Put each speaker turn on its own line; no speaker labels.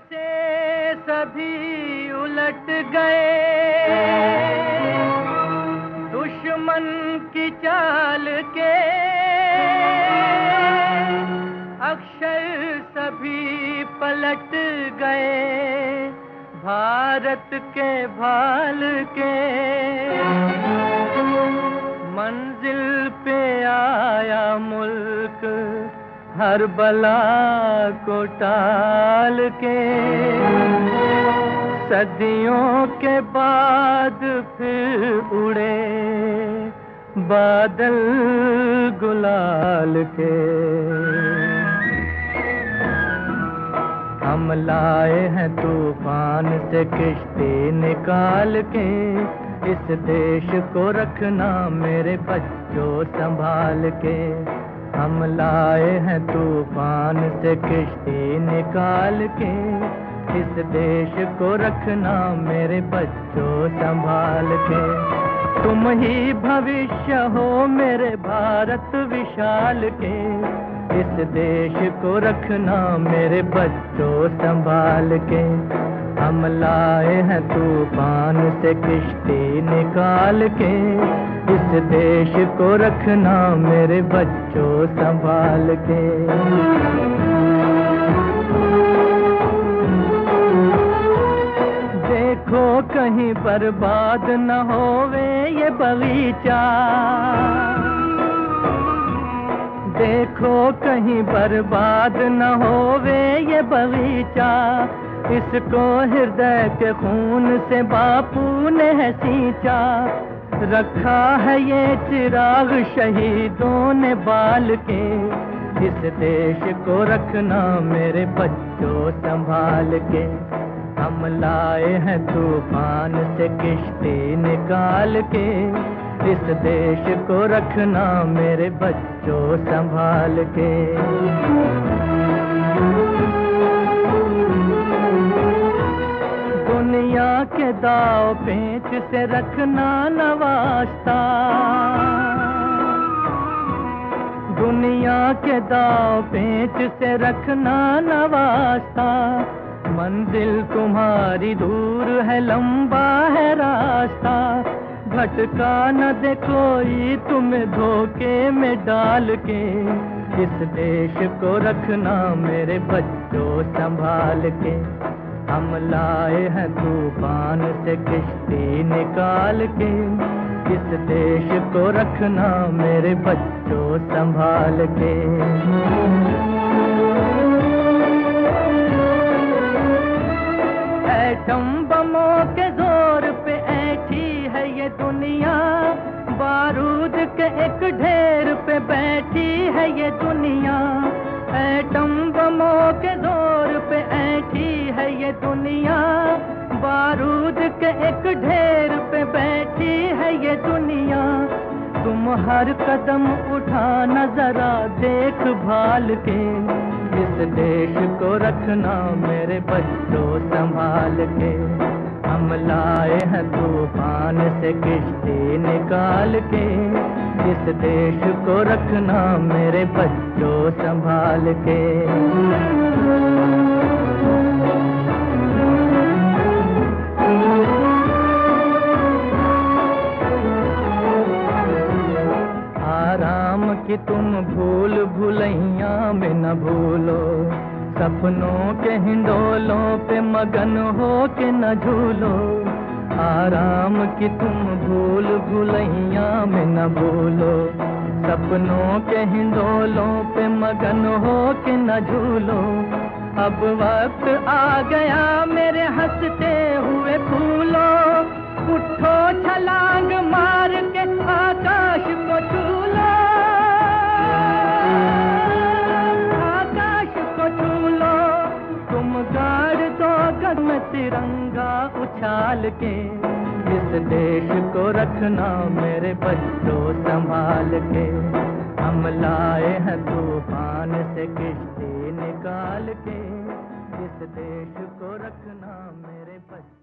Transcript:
से सभी उलट गए, दुश्मन की चाल के अक्षर सभी पलट गए, भारत के भाल के। मंजिल पे आया मुल्क हर बला को टाल के, सदियों के बाद फिर उड़े बादल गुलाल के। हम लाए हैं तूफान से किश्ती निकाल के, इस देश को रखना मेरे बच्चों संभाल के। हम लाए हैं तूफान से किश्ती निकाल के, इस देश को रखना मेरे बच्चों संभाल के। तुम ही भविष्य हो मेरे भारत विशाल के, इस देश को रखना मेरे बच्चों संभाल के। हम लाए हैं तूफान से किश्ती निकाल के, इस देश को रखना मेरे बच्चों संभाल के। देखो कहीं बर्बाद न होवे ये बगीचा, देखो कहीं बर्बाद न होवे ये बगीचा, इसको हृदय के खून से बापू ने है सींचा। रखा है ये चिराग शहीदों ने बाल के, इस देश को रखना मेरे बच्चों संभाल के। हम लाए हैं तूफान से किश्ती निकाल के, इस देश को रखना मेरे बच्चों संभाल के। दुनिया के दाव पेंच से रखना न वास्ता, दुनिया के दाव पेंच से रखना न वास्ता। मंजिल तुम्हारी दूर है, लंबा है रास्ता, भटका न दे कोई तुम्हें धोखे में डाल के। इस देश को रखना मेरे बच्चों संभाल के। हम लाए हैं तूफान से किश्ती निकाल के, इस देश को रखना मेरे बच्चों संभाल के। एटम बमों के जोर पे ऐठी है ये दुनिया, बारूद के एक ढेर पे बैठी है ये दुनिया। एटम बमों के जोर पे ऐठी है ये दुनिया, बारूद के एक ढेर पे बैठी है ये दुनिया। तुम हर कदम उठाना जरा देख भाल के, इस देश को रखना मेरे बच्चों संभाल के। हम लाए हैं तूफान से किश्ती निकाल के, इस देश को रखना मेरे बच्चों संभाल के। आराम की तुम भूल भुलैया में न भूलो, सपनों के हिंडोलों पे मगन हो के न झूलो। आराम की तुम भूल भुलैया में न भूलो, सपनों के हिंडोलों पे मगन हो के न झूलो। अब वक्त आ गया मेरे हंसते हुए फूलों, उठो छलांग मार के आकाश को छू लो, आकाश को छू लो। तुम गाड़ दो गगन में तिरंगा उछाल के, इस देश को रखना मेरे बच्चों संभाल के। हम लाए हैं तूफान से किश्ती निकाल के, इस देश को रखना मेरे बच्चों